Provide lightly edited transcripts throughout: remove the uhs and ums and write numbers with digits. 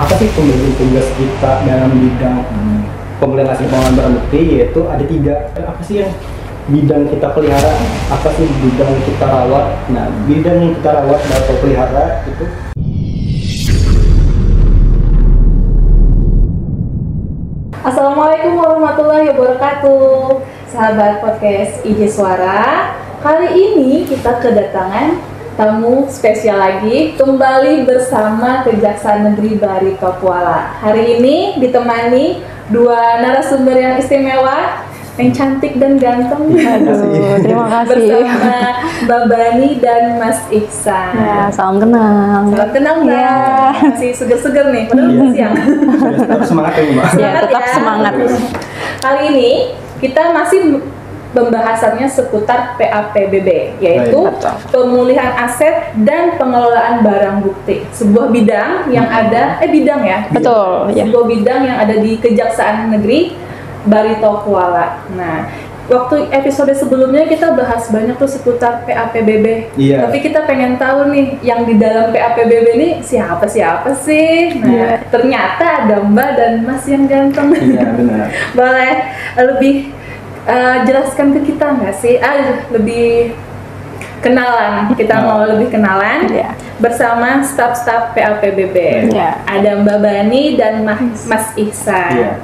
apa sih pembagian tugas kita dalam bidang pemulihan hasil pengolahan barang bukti, yaitu ada 3. Apa sih yang bidang kita pelihara, apa sih bidang yang kita rawat. Nah, bidang yang kita rawat atau pelihara itu Assalamualaikum warahmatullahi wabarakatuh, sahabat podcast IJ Suara. Kali ini kita kedatangan tamu spesial lagi, kembali bersama Kejaksaan Negeri Barito Kuala. Hari ini ditemani 2 narasumber yang istimewa, yang cantik dan ganteng. Aduh, terima kasih. Bersama Mbak Bani dan Mas Ihsan. Ya, salam kenal. Salam kenal, Mbak. Ya. Masih seger-seger nih, padahal udah siang. tetap semangat ya, Mbak. Ya, tetap semangat. Kali ini kita masih pembahasannya seputar PAPBB, yaitu Betul. pemulihan aset dan pengelolaan barang bukti. Sebuah bidang yang ada, bidang ya? Betul, ya. Sebuah bidang yang ada di Kejaksaan Negeri Barito Kuala. Nah, waktu episode sebelumnya kita bahas banyak tuh seputar PAPBB. Iya. Tapi kita pengen tahu nih, yang di dalam PAPBB ini siapa sih? Nah, Iya. ternyata ada Mbak dan Mas yang ganteng. Iya, benar. Boleh lebih jelaskan ke kita nggak sih? Lebih kenalan. Kita mau lebih kenalan Iya. bersama staf-staf PAPBB. Iya. Ada Mbak Bani dan Mas Ihsan. Iya.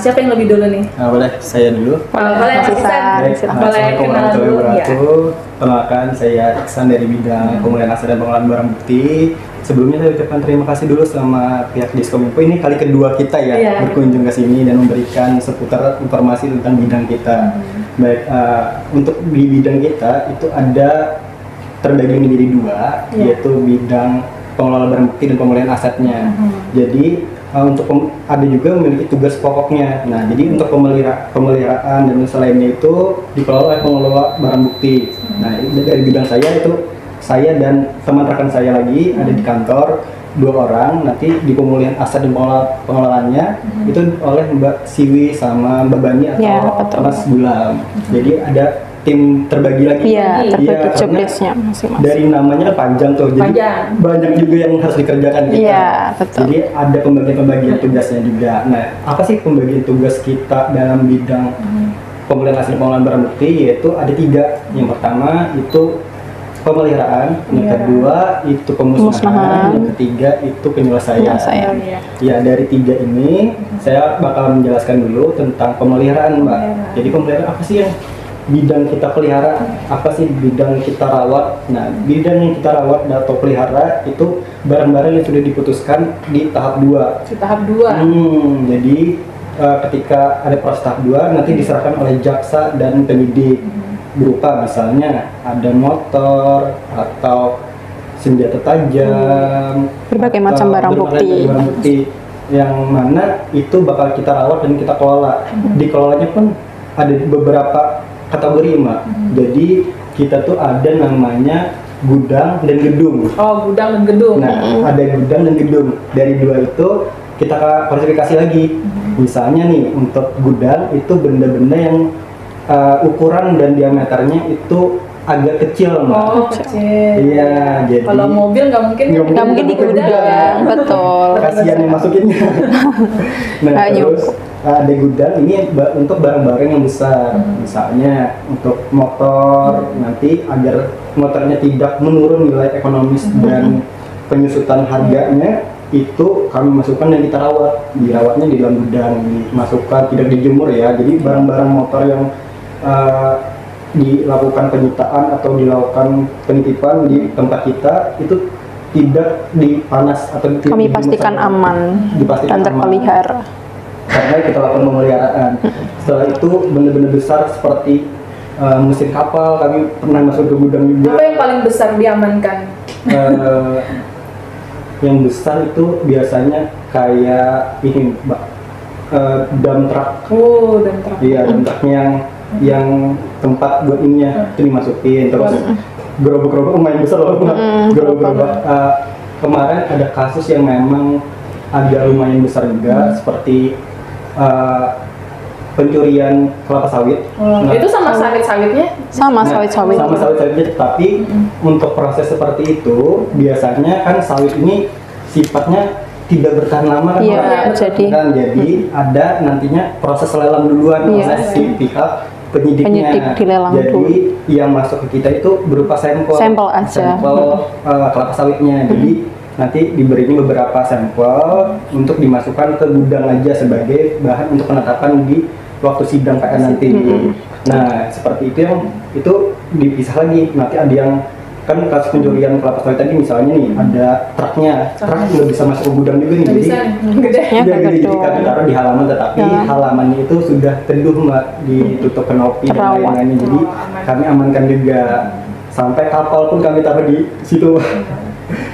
Siapa yang lebih dulu nih? Boleh saya dulu. Boleh Mas Mas Ihsan. Ihsan. Baik, Boleh Assalamualaikum kenalan warahmatullahi dulu. Ya. wabarakatuh. Perkenalkan, saya Ihsan dari bidang pemulihan aset dan pengelolaan barang bukti. Sebelumnya saya ucapkan terima kasih dulu sama pihak Diskominfo. Ini kali kedua kita ya Iya. berkunjung ke sini dan memberikan seputar informasi tentang bidang kita. Baik, untuk di bidang kita itu ada terbagi menjadi 2, Iya. yaitu bidang pengelola barang bukti dan pemulihan asetnya. Jadi untuk ada juga memiliki tugas pokoknya. Nah, jadi untuk pemeliharaan dan selainnya itu dikelola oleh pengelola barang bukti. Nah, dari bidang saya itu saya dan teman rekan saya lagi ada di kantor 2 orang. Nanti di pemulihan aset dan pengelolaannya itu oleh Mbak Siwi sama Mbak Bani atau Ya, betul. Mas Gulam. Jadi ada tim terbagi lagi. Iya, terbagi Iya, job karena desk-nya masing-masing. dari namanya kan panjang tuh, jadi Panjang. banyak juga yang harus dikerjakan kita. Iya, betul. Jadi ada pembagian tugasnya juga. Nah, apa sih pembagian tugas kita dalam bidang pemulihan hasil pengelolaan barang bukti? Yaitu ada 3. Yang pertama itu pemeliharaan, yang Iya. kedua itu pemusnahan, Pemusnahan. yang ketiga itu penyelesaian. Penyelesaian. Iya. Ya, dari 3 ini saya bakal menjelaskan dulu tentang pemeliharaan, Mbak. Pemeliharaan. Jadi pemeliharaan apa sih yang bidang kita pelihara? Apa sih bidang yang kita rawat? Nah, bidang yang kita rawat atau pelihara itu barang-barang yang sudah diputuskan di tahap 2. Di tahap 2. Jadi ketika ada proses tahap 2 nanti diserahkan oleh jaksa dan penyidik. Berupa misalnya ada motor atau senjata tajam, Berbagai atau macam barang berbagai barang bukti yang mana itu bakal kita rawat dan kita kelola. Dikelolanya pun ada beberapa kategori, Mbak. Jadi kita tuh ada namanya gudang dan gedung. Oh, gudang dan gedung. Nah, ada gudang dan gedung. Dari 2 itu kita klasifikasi lagi. Misalnya nih, untuk gudang itu benda-benda yang ukuran dan diameternya itu agak kecil, Mbak. Oh, kecil. Iya, jadi Kalau mobil nggak mungkin Nggak mungkin di gudang, ya. betul. kasihan yang masukinnya. Nah, Nggak terus ada gudang ini untuk barang-barang yang besar. Misalnya untuk motor, nanti agar motornya tidak menurun nilai ekonomis dan penyusutan harganya, itu kami masukkan dan kita rawat. Dirawatnya di dalam gudang, dimasukkan, tidak dijemur ya. Jadi barang-barang motor yang dilakukan penyitaan atau dilakukan penitipan di tempat kita itu tidak dipanas atau tidak Kami dijemur pastikan sampai- aman dipastikan dan aman. terpelihara. Karena kita lakukan pemeliharaan. Setelah itu benda-benda besar seperti mesin kapal kami pernah masuk ke gudang juga. Apa yang paling besar diamankan? Yang besar itu biasanya kayak ini, Mbak, dump truck. Oh, dan truk. Iya, dump trucknya yang tempat buat ininya itu dimasukin. Terus gerobak-gerobak lumayan besar loh, Mbak. Gerobak-gerobak. Kemarin ada kasus yang memang agak lumayan besar juga, seperti pencurian kelapa sawit. Nah, Itu sama sawit-sawitnya? Sama sawit-sawit. sama sawit-sawitnya, tapi untuk proses seperti itu biasanya kan sawit ini sifatnya tidak bertahan lama kan, Iya, Pak? jadi Jadi ada nantinya proses lelang duluan Iya. oleh si pihak penyidiknya. Penyidik dilelang Jadi dulu. yang masuk ke kita itu berupa sampel. Sampel aja. Sampel kelapa sawitnya. Jadi nanti diberinya beberapa sampel untuk dimasukkan ke gudang aja sebagai bahan untuk penetapan di waktu sidang PN nanti. Nah, seperti itu yang itu dipisah lagi. Nanti ada yang kan kasus pencurian kelapa sawit tadi misalnya nih ada truknya, truk nggak bisa masuk ke gudang juga nih. Nggak Jadi bisa gede. Ya, udah betul. jadi kami taruh di halaman, tetapi Ya. halamannya itu sudah teduh Mbak, ditutup kenopi dan Terawat. lain-lainnya. Jadi Oh, aman. kami amankan juga. Sampai kapal pun kami taruh di situ.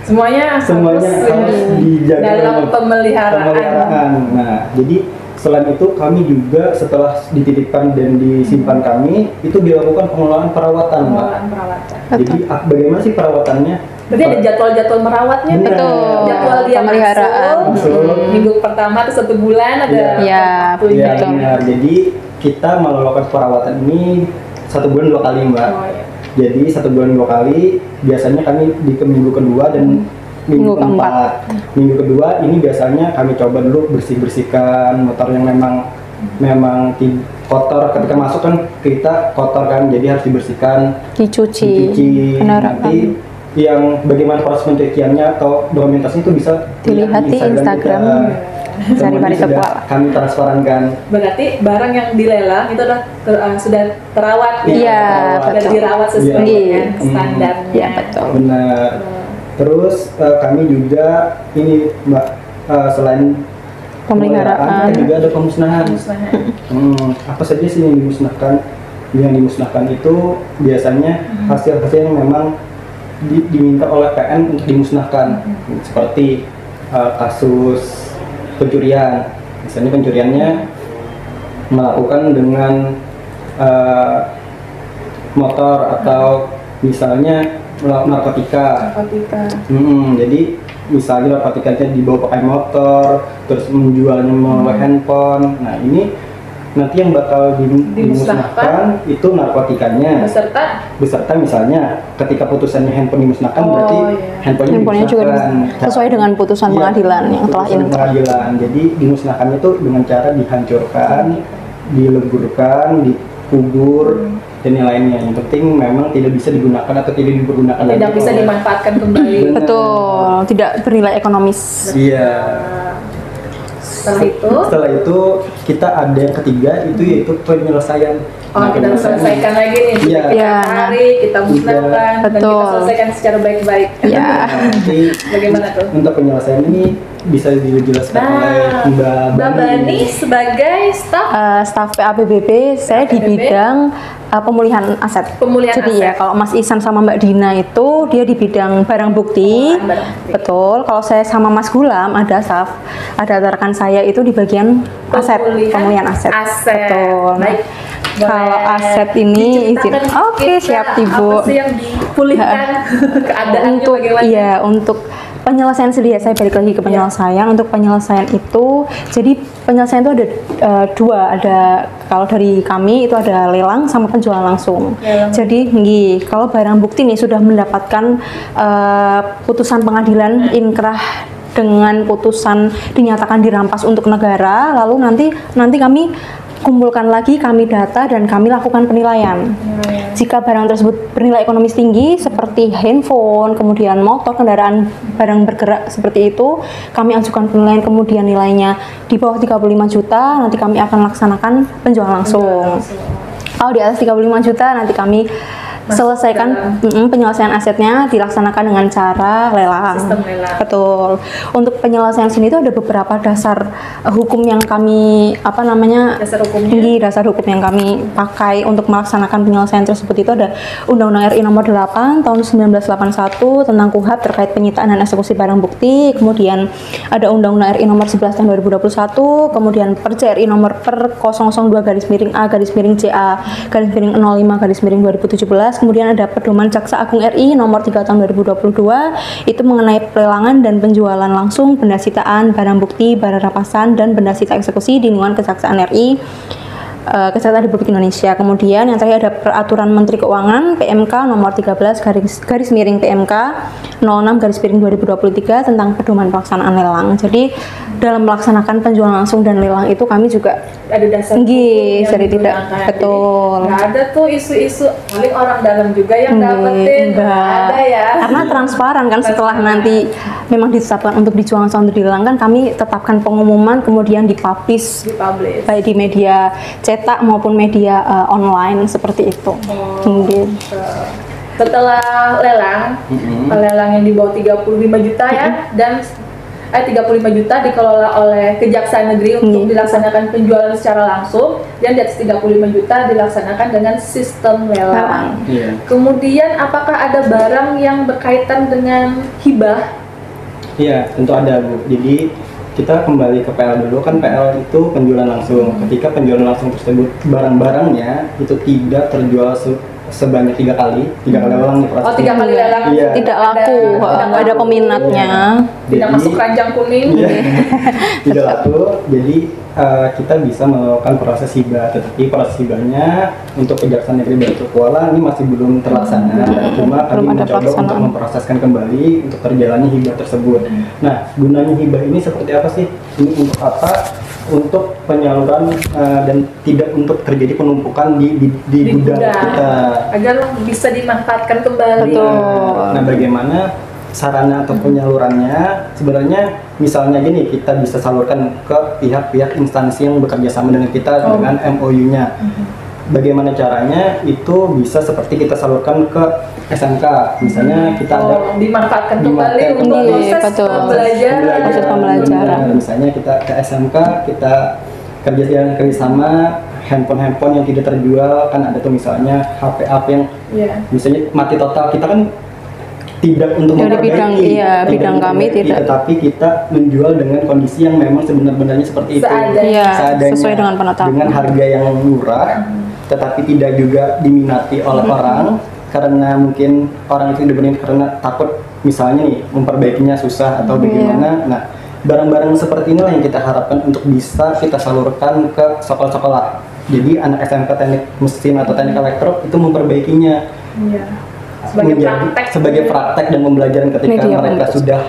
Semuanya Semuanya harus dijaga dalam dengan pemeliharaan. Nah, jadi selain itu kami juga setelah dititipkan dan disimpan kami itu dilakukan pengelolaan perawatan, Mbak. Pengelolaan perawatan. Jadi bagaimana sih perawatannya? Berarti ada jadwal-jadwal merawatnya Benar. tuh. Betul. Jadwal dia Pemeliharaan. masuk, minggu pertama atau 1 bulan ada Iya, waktunya. Ya, betul. benar. Jadi kita melakukan perawatan ini 1 bulan 2 kali, Mbak. Oh, iya. Jadi 1 bulan 2 kali. Biasanya kami di minggu kedua dan minggu Minggu keempat. keempat. Minggu kedua ini biasanya kami coba dulu bersihkan motor yang memang kotor. Ketika masuk kan kita kotor kan, jadi harus dibersihkan, dicuci. Benar. Nanti yang bagaimana proses pencuciannya atau dokumentasi itu bisa Dilihat di Instagram. kita. Cari Mari Semuanya Tepua. sudah kami transparankan. Berarti barang yang dilelang itu adalah sudah terawat ya? Iya, Sudah betul. dirawat sesuai Iya. dengan standarnya. Iya, betul. Benar. Terus kami juga ini Mbak, selain Pemeliharaan. juga ada pemusnahan. Musnahan. Apa saja sih yang dimusnahkan? Yang dimusnahkan itu biasanya hasil-hasil yang memang diminta oleh PN untuk dimusnahkan, seperti kasus pencurian. Misalnya pencuriannya melakukan dengan motor atau misalnya narkotika. Narkotika. Jadi misalnya narkotikanya dibawa pakai motor, terus menjualnya melalui handphone. Nah ini nanti yang bakal dimusnahkan itu narkotikanya beserta misalnya ketika putusannya handphone dimusnahkan berarti iya. Handphonenya juga sesuai dengan putusan pengadilan yang telah putusan inkrah. pengadilan. Jadi dimusnahkannya itu dengan cara dihancurkan, dileburkan, dikubur dan yang lainnya. Yang penting memang tidak bisa digunakan atau tidak dipergunakan Tidak lagi bisa oleh- dimanfaatkan kembali. Benar. Betul, tidak bernilai ekonomis. Iya. Setelah itu kita ada yang ketiga itu yaitu penyelesaian. Nah, kita selesaikan lagi nih. Iya. Kita Iya. tarik, kita musnahkan, dan kita Betul. selesaikan secara baik-baik. Ya. Nanti Bagaimana tuh? untuk penyelesaian ini bisa dijelaskan oleh Nah, Mbak Bani sebagai staf Staf PABBB, saya di PABBB. bidang pemulihan aset. Pemulihan Jadi ya, aset. kalau Mas Isan sama Mbak Dina itu dia di bidang barang bukti. Pengelolaan barang bukti. Betul. Kalau saya sama Mas Gulam ada staf, ada rekan saya itu di bagian aset, pemulihan aset. Betul. Nah, Baik. kalau Boleh aset ini izin. diceritakan Oke, kita siap Ibu. Apa sih yang dipulihkan keadaannya Untuk bagaimana? iya, untuk penyelesaian sendiri saya balik lagi ke penyelesaian. Untuk penyelesaian itu, jadi penyelesaian itu ada dua, ada kalau dari kami itu ada lelang sama penjualan langsung. Lelang. Jadi kalau barang bukti nih sudah mendapatkan putusan pengadilan inkrah dengan putusan dinyatakan dirampas untuk negara, lalu nanti kami kumpulkan lagi, kami data dan kami lakukan penilaian. Jika barang tersebut bernilai ekonomis tinggi seperti handphone, kemudian motor, kendaraan barang bergerak seperti itu, kami ajukan penilaian, kemudian nilainya di bawah 35 juta, nanti kami akan laksanakan penjualan langsung. Kalau di atas 35 juta nanti kami selesaikan penyelesaian asetnya dilaksanakan dengan cara lelang. Sistem lelang. Betul. Untuk penyelesaian sini itu ada beberapa dasar hukum yang kami Dasar hukumnya? dasar hukum yang kami pakai untuk melaksanakan penyelesaian tersebut itu ada Undang-Undang RI Nomor 8 Tahun 1981 tentang KUHP terkait penyitaan dan eksekusi barang bukti, kemudian ada Undang-Undang RI Nomor 11 Tahun 2021, kemudian Perja RI Nomor per 002-A-CA-05-05-2017, kemudian ada Pedoman Jaksa Agung RI Nomor 3 Tahun 2022 itu mengenai pelelangan dan penjualan langsung benda sitaan, barang bukti, barang rampasan dan benda sita eksekusi di lingkungan Kejaksaan RI. Kesehatan Republik Indonesia. Kemudian yang terakhir ada Peraturan Menteri Keuangan PMK nomor 13 garis miring PMK 06 garis miring 2023 tentang pedoman pelaksanaan lelang. Jadi dalam melaksanakan penjualan langsung dan lelang itu kami juga ada dasar tinggi, hukum yang jadi tidak digunakan. betul. Jadi, nggak ada tuh isu-isu paling orang dalam juga yang dapetin, nggak ada ya. Karena transparan kan setelah nanti memang ditetapkan untuk dijual langsung untuk dilelang kan kami tetapkan pengumuman kemudian dipublish baik di media cetak maupun media online seperti itu. Gitu. Setelah lelang, lelang yang di bawah 35 juta ya, dan 35 juta dikelola oleh Kejaksaan Negeri untuk dilaksanakan penjualan secara langsung, dan di atas 35 juta dilaksanakan dengan sistem lelang. Kemudian apakah ada barang yang berkaitan dengan hibah? Iya, tentu ada, Bu. Jadi kita kembali ke PL dulu, kan PL itu penjualan langsung. Ketika penjualan langsung tersebut barang-barangnya itu tidak terjual sebanyak 3 kali lelang nih prosesnya. 3 kali lelang. Iya. Tidak laku, nggak ada peminatnya. Tidak masuk keranjang kuning. Iya. Tidak laku. Jadi kita bisa melakukan proses hibah, tetapi proses hibahnya untuk Kejaksaan Negeri Bali Kuala ini masih belum terlaksana. Cuma kami mencoba untuk memproseskan kembali untuk terjalannya hibah tersebut. Nah, gunanya hibah ini seperti apa sih? Ini untuk apa? Untuk penyaluran dan tidak untuk terjadi penumpukan di gudang kita, agar bisa dimanfaatkan kembali. Nah, bagaimana sarana atau penyalurannya? Sebenarnya misalnya gini, kita bisa salurkan ke pihak-pihak instansi yang bekerja sama dengan kita dengan MOU-nya. Bagaimana caranya? Itu bisa seperti kita salurkan ke SMK, misalnya kita ada dimanfaatkan kembali untuk proses pembelajaran. Misalnya kita ke SMK, kita kerjasama handphone yang tidak terjual, kan ada tuh misalnya HP yang misalnya mati total, kita kan tidak untuk memperbaiki, bidang kami tidak, tetapi kita menjual dengan kondisi yang memang sebenarnya seperti itu, seadanya, sesuai dengan penetapan, dengan harga yang murah, tetapi tidak juga diminati oleh orang, karena mungkin orang itu dibeli karena takut misalnya nih memperbaikinya susah atau bagaimana. Nah, barang-barang seperti inilah yang kita harapkan untuk bisa kita salurkan ke sekolah-sekolah. Jadi anak SMK teknik mesin atau teknik elektro itu memperbaikinya sebagai praktek dan pembelajaran ketika mereka sudah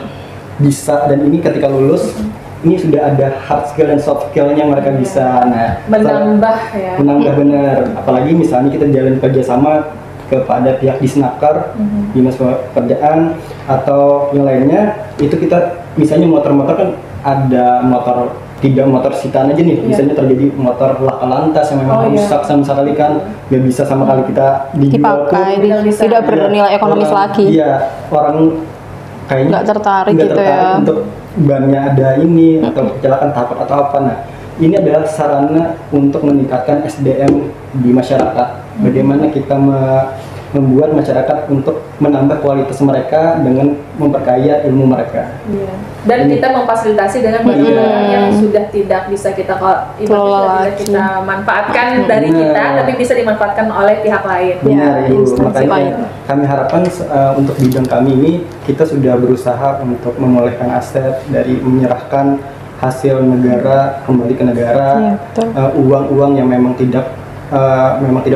bisa, dan ini ketika lulus ini sudah ada hard skill dan soft skillnya mereka bisa. Nah, menambah benar. Apalagi misalnya kita jalan kerjasama kepada pihak Disnaker, Dinas Pekerjaan atau yang lainnya, itu kita misalnya motor-motor kan ada motor sitaan aja nih, misalnya terjadi motor laka lantas yang memang rusak sama sekali kan nggak bisa sama kali kita dipakai, tidak bernilai ekonomis lagi. Iya, orang kayaknya nggak tertarik untuk bannya ada ini atau kecelakaan takut atau apa. Nah, ini adalah sarana untuk meningkatkan SDM di masyarakat. Bagaimana kita membuat masyarakat untuk menambah kualitas mereka dengan memperkaya ilmu mereka. Dan kita memfasilitasi dengan barang-barang yang sudah tidak bisa kita manfaatkan dari kita, tapi bisa dimanfaatkan oleh pihak lain. Benar, Ibu. Makanya kami harapkan untuk bidang kami ini kita sudah berusaha untuk memulihkan aset dari menyerahkan hasil negara kembali ke negara, uang-uang yang memang tidak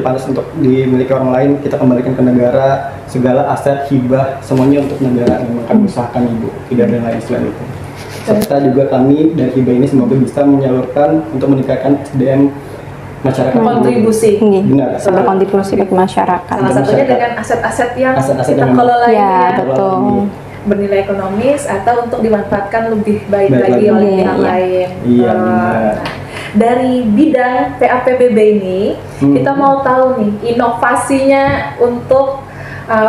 pantas untuk dimiliki orang lain kita kembalikan ke negara, segala aset hibah semuanya untuk negara yang kami usahakan, Ibu, tidak ada lain selain itu. Serta juga kami dari hibah ini semoga bisa menyalurkan untuk meningkatkan SDM masyarakat. Kontribusi. Benar. Berkontribusi bagi masyarakat. Salah satunya dengan aset-aset yang kita kelola ini betul, bernilai ekonomis atau untuk dimanfaatkan lebih baik lagi oleh pihak lain. Iya, benar. Dari bidang PAPBB ini, kita mau tahu nih inovasinya untuk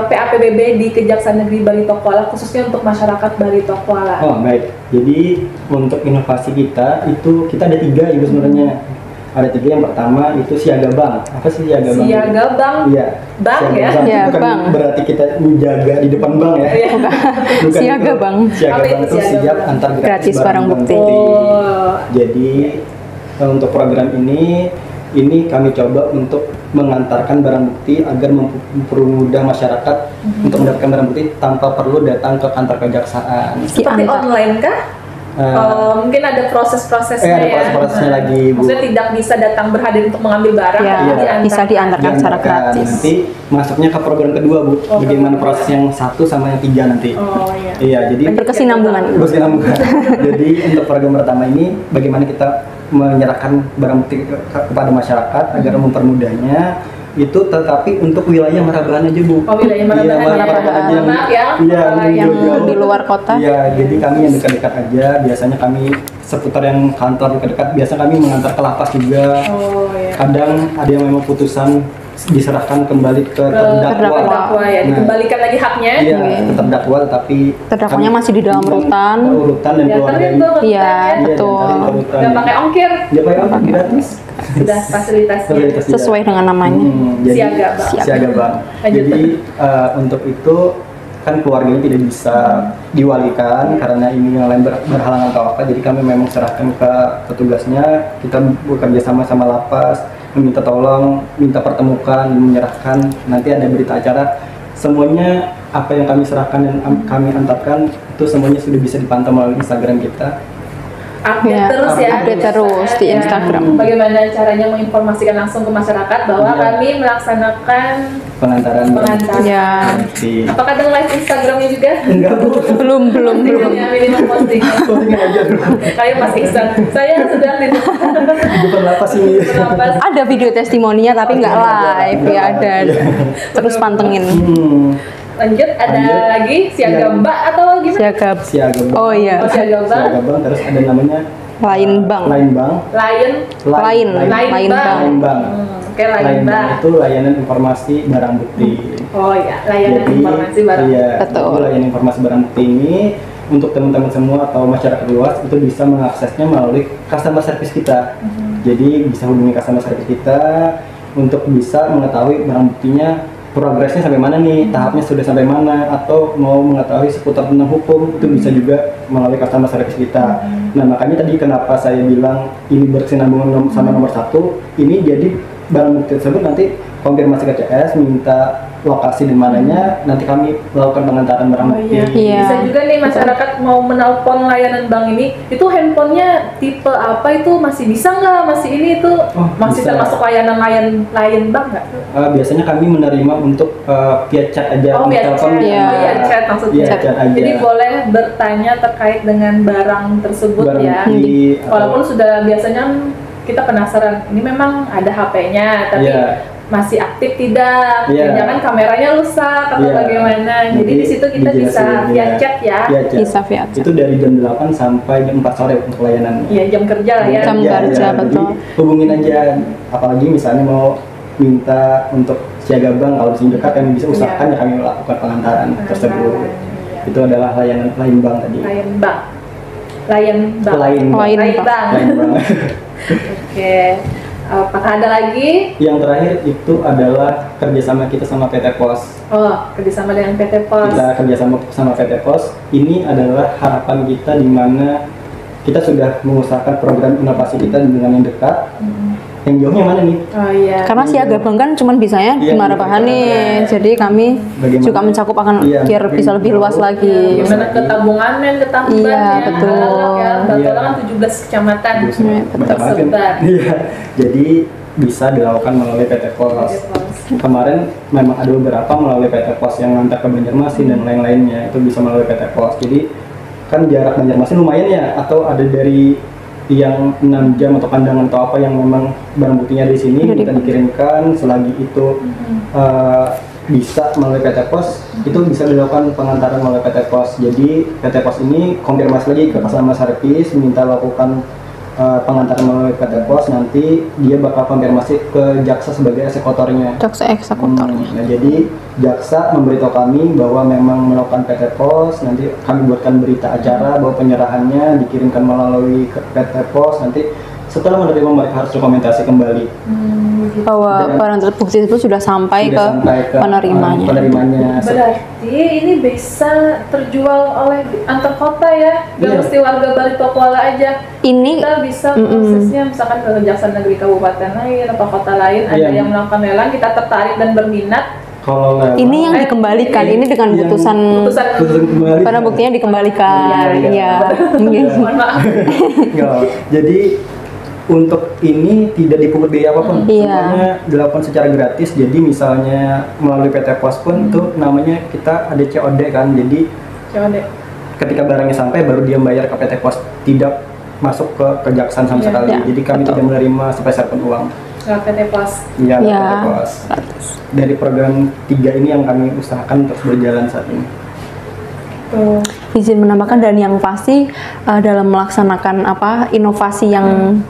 PAPBB di Kejaksaan Negeri Barito Kuala, khususnya untuk masyarakat Barito Kuala. Oh, baik. Jadi untuk inovasi kita itu kita ada 3, Ibu, sebenarnya. Ada 3. Yang pertama itu siaga bank. Apa sih siaga bank? Siaga bank? Iya. Bank ya? Iya, bukan bank. Berarti kita menjaga di depan bank ya? Bukan siaga itu. bank. Siaga bank itu siap antar gratis barang bukti. Jadi untuk program ini kami coba untuk mengantarkan barang bukti agar mempermudah masyarakat untuk mendapatkan barang bukti tanpa perlu datang ke kantor kejaksaan. Seperti online kah? Mungkin ada proses-prosesnya ada ya. proses-prosesnya lagi, Bu. Maksudnya tidak bisa datang berhadir untuk mengambil barang, Ya, tapi bisa diantarkan secara Diantarkan. gratis. Nanti masuknya ke program kedua, Bu. Bagaimana proses yang 1 sama yang 3 nanti. Oh iya. Iya, jadi Berkesinambungan. Jadi untuk program pertama ini bagaimana kita menyerahkan barang bukti kepada masyarakat agar mempermudahnya itu, tetapi untuk wilayah Marabahan aja, Bu. Oh, wilayah Marabahan Iya, ya. Marabahan aja. Maaf ya, Iya, yang jauh-jauh. di luar kota. Iya, jadi kami yang dekat-dekat aja. Biasanya kami seputar yang kantor dekat-dekat. Biasa kami mengantar ke lapas juga. Oh iya. Kadang ada yang memang putusan diserahkan kembali ke terdakwa. Terdakwa ya, Nah, dikembalikan lagi haknya. Iya, ke terdakwa, tapi Terdakwanya kami- masih di dalam rutan. Urutan dan Ya, keluar tapi dari itu Iya, rutannya betul. nggak pakai ongkir, Dia pakai gratis. sudah fasilitasnya. Fasilitas dia. Sesuai dengan namanya. Jadi, Siaga, Bang. Siaga, Bang. Lanjut. Jadi untuk itu kan keluarganya tidak bisa diwalikan karena ini yang lain berhalangan atau apa. Jadi kami memang serahkan ke petugasnya. Kita bekerja sama lapas, meminta tolong, minta pertemukan, menyerahkan. Nanti ada berita acara. Semuanya apa yang kami serahkan dan kami antarkan itu semuanya sudah bisa dipantau melalui Instagram kita. Update Ya, terus ya. update terus di Ya. Instagram. Bagaimana caranya menginformasikan langsung ke masyarakat bahwa Iya. kami melaksanakan Pengantaran. pengantaran. Ya. Di Apakah ada live Instagramnya juga? enggak, Bu. Belum. Ya, minimal posting. Postingan aja dulu. Kayak Mas Iksan. Saya sedang di Bukan lapas ini. lapas. Ada video testimoninya tapi nggak live ya, ada. Terus pantengin. Lanjut, ada Lanjut. lagi siaga Yang- Mbak atau gimana? Siaga Siaga Bank. Oh iya. Oh, Siaga Bank. Siaga Bank, terus ada namanya lain bank. Lain Bank. Lain Lain. Lain Lain Bank. Lain Bank. Oke, Lain Lain Bank. Bank itu layanan informasi barang bukti. Oh iya, layanan Jadi, informasi barang. Iya, Betul. jadi layanan informasi barang bukti ini untuk teman-teman semua atau masyarakat luas itu bisa mengaksesnya melalui customer service kita. Jadi bisa hubungi customer service kita untuk bisa mengetahui barang buktinya progresnya sampai mana nih, tahapnya sudah sampai mana, atau mau mengetahui seputar tentang hukum itu bisa juga melalui customer service kita. Nah makanya tadi kenapa saya bilang ini berkesinambungan sama nomor 1, ini jadi barang bukti tersebut nanti konfirmasi ke CS, minta lokasi di mananya, nanti kami melakukan pengantaran barang Oh bukti. iya. Iya. Bisa juga nih masyarakat mau menelpon layanan bank ini, itu handphonenya tipe apa itu masih bisa nggak? Masih ini itu Oh, masih bisa. termasuk layanan lain bank nggak? Biasanya kami menerima untuk via chat aja, Oh, via telepon chat. Iya. Oh iya, chat maksudnya. Iya, chat aja. Jadi boleh bertanya terkait dengan barang tersebut Barang ya. bukti, Walaupun sudah biasanya kita penasaran, ini memang ada HP-nya, tapi Iya. masih aktif tidak? Iya. Jangan kameranya rusak atau Iya. bagaimana? Jadi Nanti di situ kita bisa dijelasin, via iya. chat ya. Via chat. Bisa via chat. Itu dari jam 8 sampai jam 4 sore untuk layanan. Iya, jam kerja lah ya. Jam kerja, betul. Jadi hubungin aja, apalagi misalnya mau minta untuk siaga bank, kalau di sini dekat kami bisa usahakan ya kami melakukan pengantaran tersebut. Iya. Itu adalah layanan lain bank tadi. Layan bank. Layan bank. Lain bank. Lain Lain bank. bank. Lain bank. Oke. Apakah ada lagi? Yang terakhir itu adalah kerjasama kita sama PT Pos. Oh, kerjasama dengan PT Pos. Kita kerjasama sama PT Pos. Ini adalah harapan kita di mana kita sudah mengusahakan program inovasi kita dengan yang dekat. Yang jauhnya mana nih? Oh iya. Karena siaga bank kan cuman bisanya di Iya, Marabahan di nih, Marabahan. jadi kami Bagaimana? juga mencakup akan Iya, biar bisa lebih luas lagi. Gimana ke Tabunganen, ke Tamban Iya, ya, betul. Galak ya, Batola kan Iya. 17 kecamatan. betul. Tersebar. Iya. Jadi bisa dilakukan melalui PT Pos. PT Pos. Kemarin memang ada beberapa melalui PT Pos yang ngantar ke Banjarmasin dan lain-lainnya itu bisa melalui PT Pos. Jadi kan jarak Banjarmasin lumayan ya, atau ada dari yang 6 jam atau pandangan atau apa yang memang barang buktinya di sini Jadi- kita dikirimkan, selagi itu bisa melalui PT Pos, itu bisa dilakukan pengantaran melalui PT Pos. Jadi PT Pos ini konfirmasi lagi ke customer service, minta lakukan pengantaran melalui PT Pos, nanti dia bakal konfirmasi ke jaksa sebagai eksekutornya. Jaksa eksekutornya. Nah, jadi jaksa memberitahu kami bahwa memang melakukan PT Pos, nanti kami buatkan berita acara bahwa penyerahannya dikirimkan melalui ke PT Pos, nanti setelah menerima mereka harus dokumentasi kembali. Bahwa Dan- barang terbukti itu sudah sampai Sudah ke sampai ke penerimanya. penerimanya. Berarti ini bisa terjual oleh antar kota ya? Gak Iya. mesti warga Balitokolo aja. Ini Kita bisa prosesnya misalkan ke Kejaksaan Negeri Kabupaten lain atau kota lain ada Iya. yang melakukan lelang, kita tertarik dan berminat, Kalau lewat, Ini yang dikembalikan, ini dengan Yang- putusan putusan kembali. barang buktinya dikembalikan. Iya. Iya. Mohon maaf. Enggak. Jadi untuk ini tidak dipungut biaya apapun, Iya. semuanya dilakukan secara gratis. Jadi misalnya melalui PT Pos pun itu namanya kita ada COD kan. Jadi Coba deh. ketika barangnya sampai baru dia bayar ke PT Pos, tidak masuk ke kejaksaan sama Iya. sekali. Iya, Jadi kami betul. tidak menerima sepeser pun uang. Nggak PT Pos. Iya, Iya. PT Pos. Dari program 3 ini yang kami usahakan terus berjalan saat ini. Tuh. Izin menambahkan, dan yang pasti dalam melaksanakan inovasi yang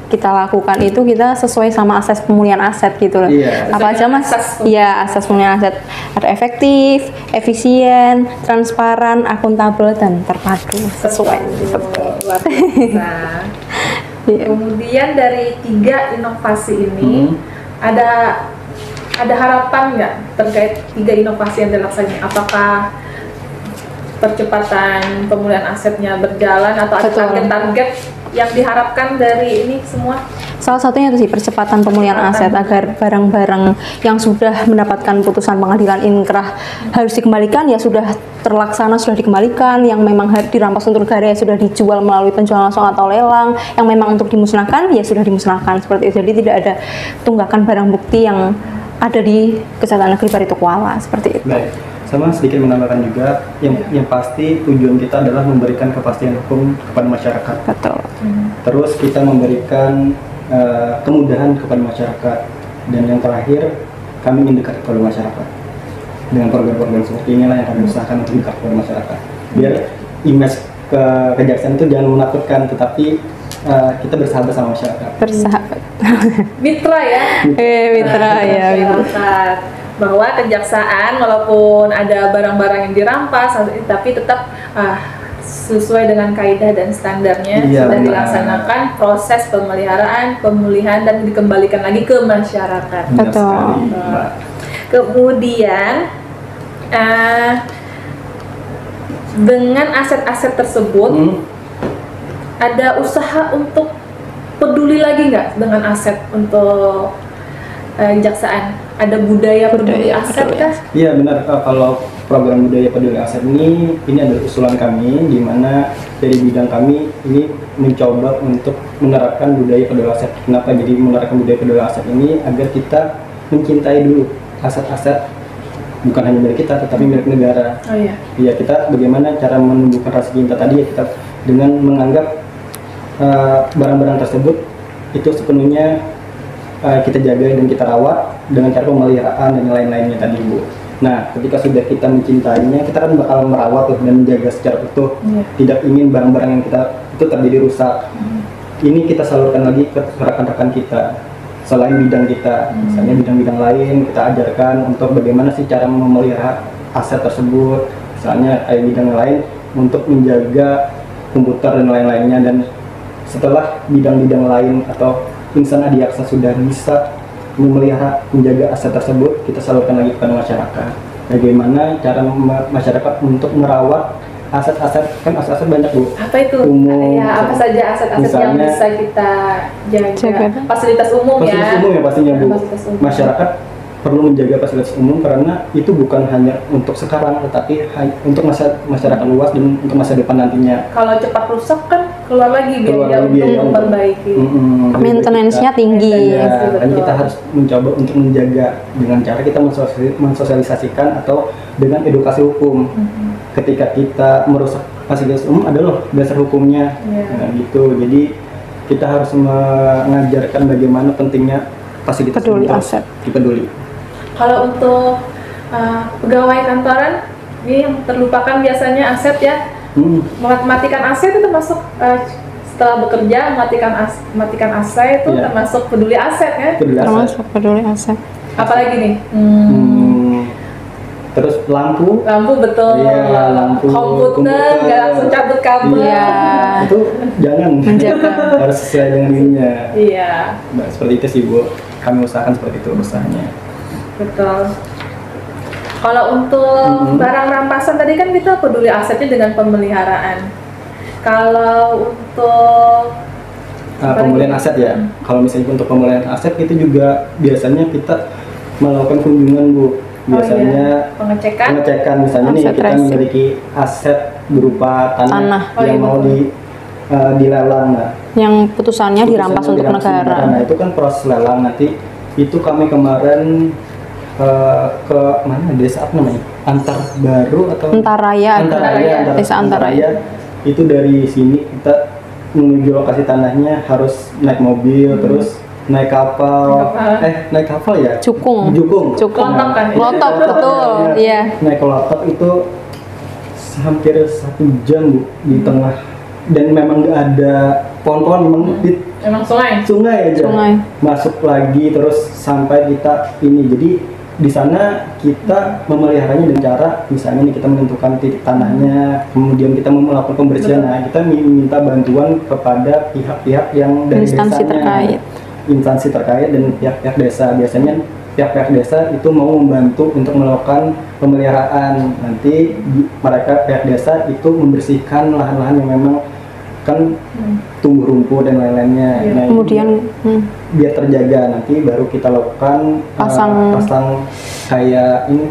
kita lakukan itu kita sesuai sama asas pemulihan aset gitu loh. Iya. Apa aja Mas? Asas Iya, asas pemulihan aset. Ada efektif, efisien, transparan, akuntabel, dan terpadu. Sesuai. Betul. Luar biasa. Iya. Kemudian dari 3 inovasi ini ada harapan nggak terkait 3 inovasi yang dilaksanakan? Apakah percepatan pemulihan asetnya berjalan atau ada Betul. target-target yang diharapkan dari ini semua? Salah satunya itu sih percepatan pemulihan aset agar barang-barang yang sudah mendapatkan putusan pengadilan inkrah harus dikembalikan ya sudah terlaksana, sudah dikembalikan. Yang memang dirampas untuk negara ya sudah dijual melalui penjualan langsung atau lelang. Yang memang untuk dimusnahkan ya sudah dimusnahkan seperti itu. Jadi tidak ada tunggakan barang bukti yang ada di Kejaksaan Negeri Barito Kuala seperti itu. Baik, sama sedikit menambahkan juga yang pasti tujuan kita adalah memberikan kepastian hukum kepada masyarakat. Betul. Terus kita memberikan kemudahan kepada masyarakat, dan yang terakhir kami ingin dekat kepada masyarakat dengan program-program seperti inilah yang kami usahakan untuk dekat kepada masyarakat, biar image kejaksaan itu jangan menakutkan, tetapi kita bersahabat sama masyarakat. Bersahabat. Mitra ya. Mitra ya. Mitra. Masyarakat. Bahwa kejaksaan walaupun ada barang-barang yang dirampas tapi tetap sesuai dengan kaidah dan standarnya Iya, sudah benar. dilaksanakan proses pemeliharaan, pemulihan dan dikembalikan lagi ke masyarakat. Benar Betul. sekali, Mbak. Kemudian dengan aset-aset tersebut ada usaha untuk peduli lagi nggak dengan aset untuk kejaksaan? Ada budaya peduli aset peduli kah? Iya benar, kalau program budaya peduli aset ini adalah usulan kami, di mana dari bidang kami ini mencoba untuk menerapkan budaya peduli aset. Kenapa jadi menerapkan budaya peduli aset ini? Agar kita mencintai dulu aset-aset, bukan hanya milik kita tetapi milik negara. Oh iya. Iya, kita bagaimana cara menumbuhkan rasa cinta tadi ya, kita dengan menganggap barang-barang tersebut itu sepenuhnya kita jaga dan kita rawat dengan cara pemeliharaan dan lain-lainnya tadi, Bu. Nah, ketika sudah kita mencintainya, kita kan bakal merawat tuh dan menjaga secara utuh. Iya. Tidak ingin barang-barang yang kita itu terjadi rusak. Ini kita salurkan lagi ke rekan-rekan kita selain bidang kita, misalnya bidang-bidang lain kita ajarkan untuk bagaimana sih cara memelihara aset tersebut, misalnya kayak bidang lain untuk menjaga komputer dan lain-lainnya. Dan setelah bidang-bidang lain atau insan adiaksa sudah bisa memelihara, menjaga aset tersebut, kita salurkan lagi kepada masyarakat. Bagaimana cara masyarakat untuk merawat aset-aset, kan aset-aset banyak, Bu. Apa itu? Umum. Ya, apa saja aset-aset yang Misalnya- bisa kita jaga? Jaga. Fasilitas umum Fasilitas ya. umum ya pastinya, Bu. Fasilitas umum. Masyarakat perlu menjaga fasilitas umum karena itu bukan hanya untuk sekarang, tetapi untuk masyarakat luas dan untuk masa depan nantinya. Kalau cepat rusak kan keluar lagi Keluar biaya lagi biaya untuk untuk- memperbaiki. Jadi Maintenance-nya kita- tinggi. Ya, Betul. dan kita harus mencoba untuk menjaga dengan cara kita mensosialisasikan atau dengan edukasi hukum. Ketika kita merusak fasilitas umum, ada loh dasar hukumnya. Iya. Nah, gitu. Jadi kita harus mengajarkan bagaimana pentingnya fasilitas Peduli umum aset. dipeduli. Kalau untuk pegawai kantoran, ini yang terlupakan biasanya aset ya. Mematikan aset itu termasuk setelah bekerja mematikan aset itu Iya. termasuk peduli aset ya. Peduli aset. Termasuk peduli aset. Apalagi nih? Terus lampu. Lampu betul. Iya, lampu, Komputer nggak langsung cabut kabel. Iya. Itu jangan Menjaga. harus sesuai dengan dirinya. Iya, Nah, seperti itu sih, Bu. Kami usahakan seperti itu usahanya. betul. Kalau untuk barang rampasan tadi kan kita peduli asetnya dengan pemeliharaan. Kalau untuk Pemulihan aset ya. Kalau misalnya untuk pemulihan aset itu juga biasanya kita melakukan kunjungan, Bu. biasanya pengecekan misalnya nih Aset kita tracing. memiliki aset berupa tanah, Tanah. yang mau dilelang. Nah, yang putusannya dirampas untuk dirampas negara. Nah, itu kan proses lelang. Nanti itu kami kemarin ke mana, desa apa namanya, Antarbaru atau Antaraya, desa Antaraya. Itu dari sini kita menuju lokasi tanahnya harus naik mobil, terus naik kapal. Naik kapal ya? Jukung. Klotok kan? Klotok, betul. Iya. Naik klotok itu hampir 1 jam, Bu, di tengah, dan memang nggak ada pohon-pohon, Emang sungai aja. Masuk lagi terus sampai kita ini. Jadi di sana kita memeliharanya dengan cara misalnya nih kita menentukan titik tanahnya, kemudian kita melakukan pembersihan. Nah, kita minta bantuan kepada pihak-pihak yang dari Instansi desanya, instansi terkait dan pihak-pihak desa. Biasanya pihak-pihak desa itu mau membantu untuk melakukan pemeliharaan. Nanti mereka pihak desa itu membersihkan lahan-lahan yang memang kan tumbuh rumput dan lain-lainnya. Nah, Kemudian biar terjaga, nanti baru kita lakukan pasang kayak ini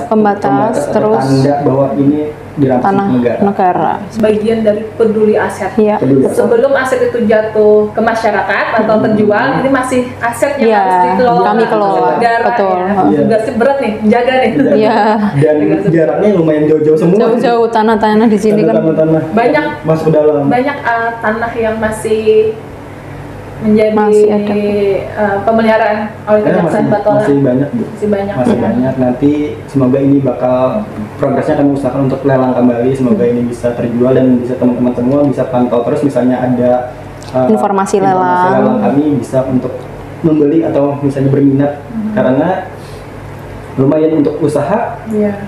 pembatas, atau terus tanda bahwa ini dirampas tanah negara. Sebagian dari peduli aset. Iya. Sebelum aset itu jatuh ke masyarakat atau terjual, ini masih aset yang Iya, harus dikelola. kami kelola. Negara, Betul. Ya. Tugasnya berat nih, jaga nih. Iya. Dan jaraknya lumayan jauh-jauh semua. Jauh-jauh tanah-tanah di sini kan. Tanah Banyak masuk ke dalam. banyak tanah yang masih menjadi Masih ada. pemeliharaan oleh Kejaksaan Batola. Masih banyak, Bu. Masih banyak. Masih banyak. Nanti semoga ini bakal progresnya, kami usahakan untuk lelang kembali. Semoga ini bisa terjual dan bisa teman-teman semua bisa pantau terus. Misalnya ada Informasi lelang. kami bisa untuk membeli atau misalnya berminat, karena lumayan untuk usaha. Iya.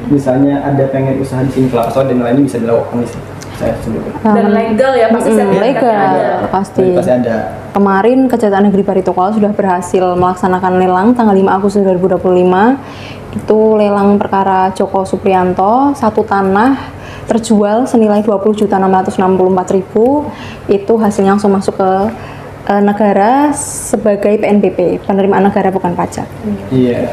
Misalnya ada pengen usaha di sini kelapa sawit dan lainnya bisa dilakukan di sini. Saya sebut. Dan legal ya, pasti sertifikatnya ada. Legal, pasti. Pasti ada. Kemarin Kejaksaan Negeri Barito Kuala sudah berhasil melaksanakan lelang tanggal 5 Agustus 2025. Itu lelang perkara Joko Supriyanto, satu tanah terjual senilai 20.664.000. Itu hasilnya langsung masuk ke negara sebagai PNBP, penerimaan negara bukan pajak. Iya.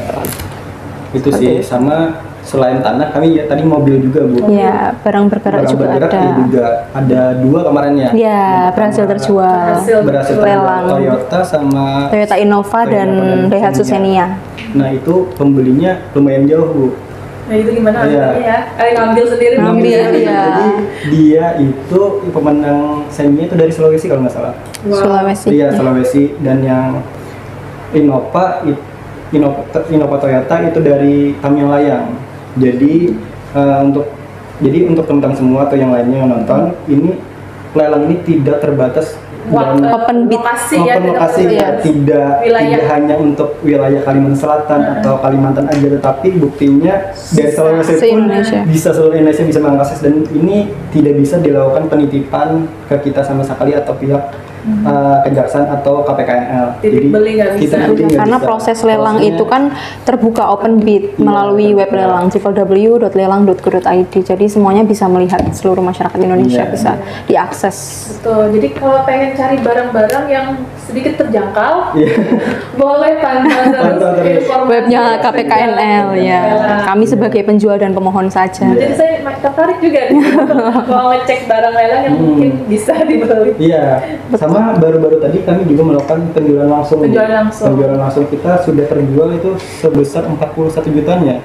Itu sih, sama selain tanah kami ya tadi mobil juga, Bu. Iya, barang bergerak juga ada. Juga ada 2 kemarin ya. Iya, berhasil terjual. Berhasil lelang. Toyota sama Toyota Innova dan Daihatsu Xenia. Nah, itu pembelinya lumayan jauh, Bu. Nah itu gimana Iya. rasanya ya? Ngambil sendiri. Ngambil, iya. Jadi dia itu pemenang Xenia itu dari Sulawesi kalau nggak salah. Wow. Sulawesi. Iya, Sulawesi. Dan yang Innova Toyota itu dari Tamiang. Jadi untuk teman-teman semua atau yang lainnya yang nonton, ini lelang ini tidak terbatas Wah, dan open bid. lokasi ya, open lokasi tidak tidak wilayah. hanya untuk wilayah Kalimantan Selatan atau Kalimantan aja, tetapi buktinya dari Sulawesi pun Se-Indonesia. bisa seluruh Indonesia bisa mengakses, dan ini tidak bisa dilakukan penitipan ke kita sama sekali atau pihak kejaksaan atau KPKNL. Titik beli nggak bisa. titik beli nggak Karena bisa. proses lelang Prosesnya- itu kan terbuka open bid melalui web lelang www.lelang.go.id. Jadi semuanya bisa melihat, seluruh masyarakat Indonesia Iya. bisa diakses. Betul. Jadi kalau pengen cari barang-barang yang sedikit terjangkau, Iya. boleh pantau Pantau terus terus. informasi Webnya KPKNL ya. Lelang. Kami sebagai penjual dan pemohon saja. Jadi saya tertarik juga nih mau ngecek barang lelang yang mungkin bisa dibeli. Iya, sama baru-baru tadi kami juga melakukan penjualan langsung. Penjualan langsung. Penjualan langsung kita sudah terjual itu sebesar 41 jutaan ya.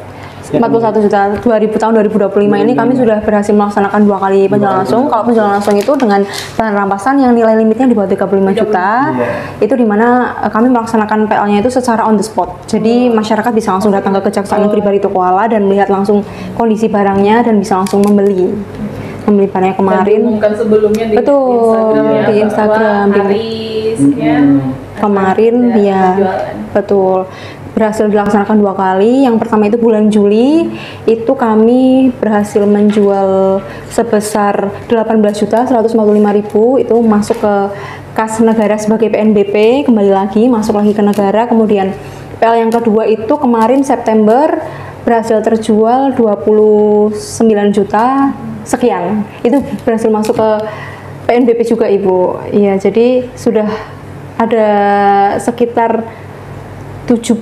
41 juta 2025 ini kami sudah berhasil melaksanakan 2 kali penjualan langsung. Kalau penjualan langsung itu dengan bahan rampasan yang nilai limitnya di bawah 35 juta, itu dimana kami melaksanakan PL-nya itu secara on the spot. Jadi masyarakat bisa langsung datang ke Kejaksaan Negeri Barito Kuala dan melihat langsung kondisi barangnya dan bisa langsung membeli barangnya Dan kemarin. diumumkan sebelumnya di Betul, Instagram, ya, di bahwa Instagram, di- hari sekian Kemarin ada ya, penjualan. betul, berhasil dilaksanakan 2 kali. Yang pertama itu bulan Juli, itu kami berhasil menjual sebesar 18.145.000, itu masuk ke kas negara sebagai PNBP, kembali lagi masuk lagi ke negara. Kemudian PL yang kedua itu kemarin September berhasil terjual 29 juta sekian, itu berhasil masuk ke PNBP juga, Ibu. Iya, jadi sudah ada sekitar 70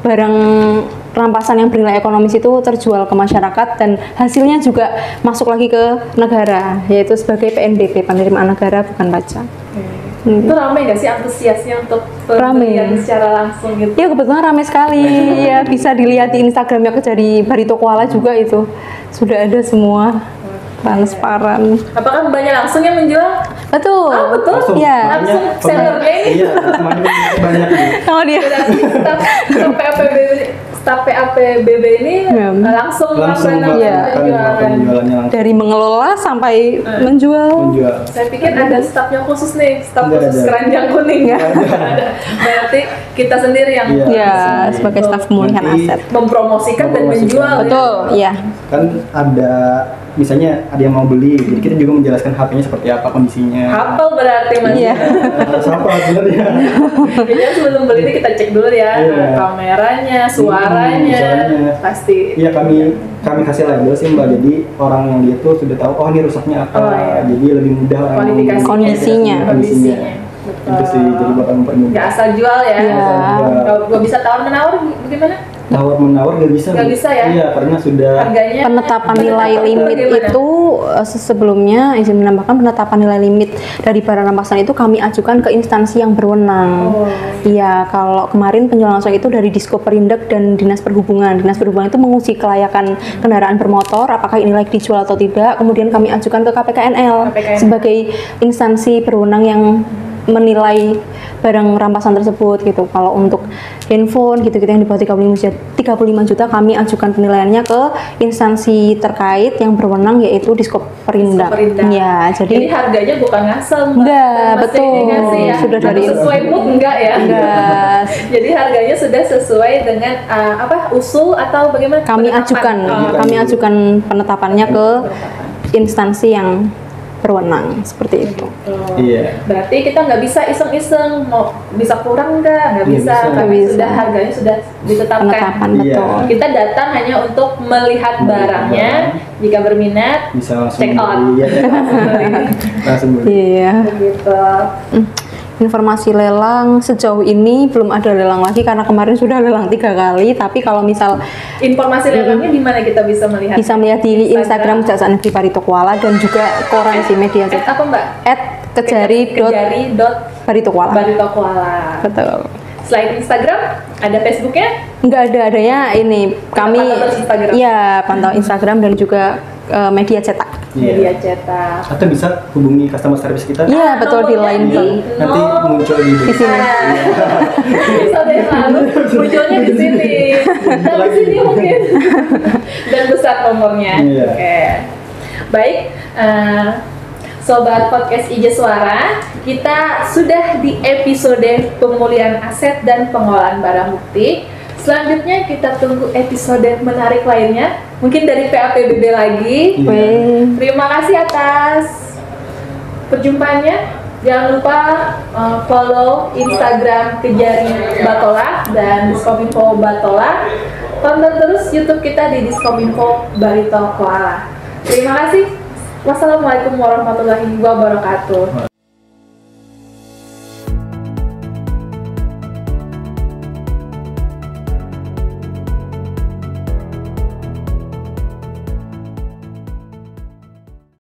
barang rampasan yang bernilai ekonomis itu terjual ke masyarakat dan hasilnya juga masuk lagi ke negara, yaitu sebagai PNBP, penerimaan negara bukan pajak. Itu ramai nggak sih antusiasnya untuk Rame. pembelian secara langsung gitu? Ya kebetulan ramai sekali, ya bisa dilihat di Instagramnya Kejari Barito Koala juga itu sudah ada semua transparan. Apakah mbaknya langsung yang menjual? Betul. Oh, betul? Langsung. Iya. Langsung sellernya ini? Iya, semakin banyak nih. Oh dia. Berarti staf PAPBB ini Ya. langsung Langsung melakukan Iya. penjualan. penjualannya langsung Dari mengelola sampai menjual. menjual. Saya pikir ada stafnya khusus nih, staf Nggak khusus ada. keranjang kuning. Nggak Ada. Berarti kita sendiri yang Iya. Ya, sebagai staf pemulihan Nanti- aset. mempromosikan dan Mempromosikan. menjual. Betul, iya. Kan ada misalnya ada yang mau beli, jadi kita juga menjelaskan HP-nya seperti apa kondisinya. Hafal berarti mas. Iya. Siapa sebenarnya? Jadi sebelum beli ini kita cek dulu ya Iya. kameranya, suaranya, suaranya. pasti. Iya, kami kasih label sih Mbak, jadi orang yang lihat tuh sudah tahu oh ini rusaknya apa, Oh, iya. jadi lebih mudah orang Kualifikasinya. Kondisinya. kondisinya. Betul. Itu sih jadi bakal mempermudah. Nggak asal jual ya. Iya. Kalau gak bisa tawar menawar gimana? Tawar menawar gak bisa. Nggak Bu. bisa ya? Iya, karena sudah Harganya Penetapan nilai limit bagaimana? itu sebelumnya izin menambahkan penetapan nilai limit dari barang rampasan itu kami ajukan ke instansi yang berwenang. Oh. Iya, kalau kemarin penjualan langsung itu dari Diskoperindak dan Dinas Perhubungan. Dinas Perhubungan itu menguji kelayakan kendaraan bermotor, apakah ini layak dijual atau tidak. Kemudian kami ajukan ke KPKNL KPKNL. sebagai instansi berwenang yang menilai barang rampasan tersebut gitu. Kalau untuk handphone gitu-gitu yang di bawah 35 juta kami ajukan penilaiannya ke instansi terkait yang berwenang yaitu Diskoperindak. Diskoperindak. Ya, Jadi jadi harganya bukan ngasal Mbak. Enggak, Mesti betul. dikasih ya. Sudah dari sesuai mood enggak ya? Enggak. Jadi harganya sudah sesuai dengan usul atau bagaimana? kami Penetapan? ajukan Oh, kami ajukan penetapannya ke instansi yang berwenang seperti itu. Oh. Iya. Berarti kita nggak bisa iseng-iseng mau bisa kurang nggak Nggak bisa, bisa. karena Nggak bisa. sudah harganya sudah ditetapkan. Penetapan Iya. betul. Kita datang hanya untuk melihat barangnya, jika berminat bisa langsung check out. beli. Iya, langsung beli. Iya. Begitu. Informasi lelang sejauh ini belum ada lelang lagi karena kemarin sudah lelang 3 kali. Tapi kalau misal Informasi lelangnya di mana kita bisa melihat? bisa melihat di Instagram Kejaksaan Negeri Barito Kuala dan juga koran sih media At apa Mbak? @kejari.barito Kuala. Barito Kuala. Betul. Selain Instagram, ada Facebooknya? Enggak adanya ini kami pantau terus Instagram. iya pantau Instagram dan juga media cetak. Iya. Media cetak. Atau bisa hubungi customer service kita. Iya betul di Nomornya line di- bank. Nanti muncul di Di sini. Episode yang lalu munculnya di sini. Dan di sini mungkin. Dan besar nomornya. Iya. Oke. Baik, Sobat Podcast IJ Suara, kita sudah di episode pemulihan aset dan pengolahan barang bukti. Selanjutnya kita tunggu episode menarik lainnya, mungkin dari PAPBB lagi. Iya. Weh. Terima kasih atas perjumpaannya. Jangan lupa follow Instagram Kejari Batola dan Diskominfo Batola. Tonton terus YouTube kita di Diskominfo Barito Kuala. Terima kasih. Wassalamualaikum warahmatullahi wabarakatuh.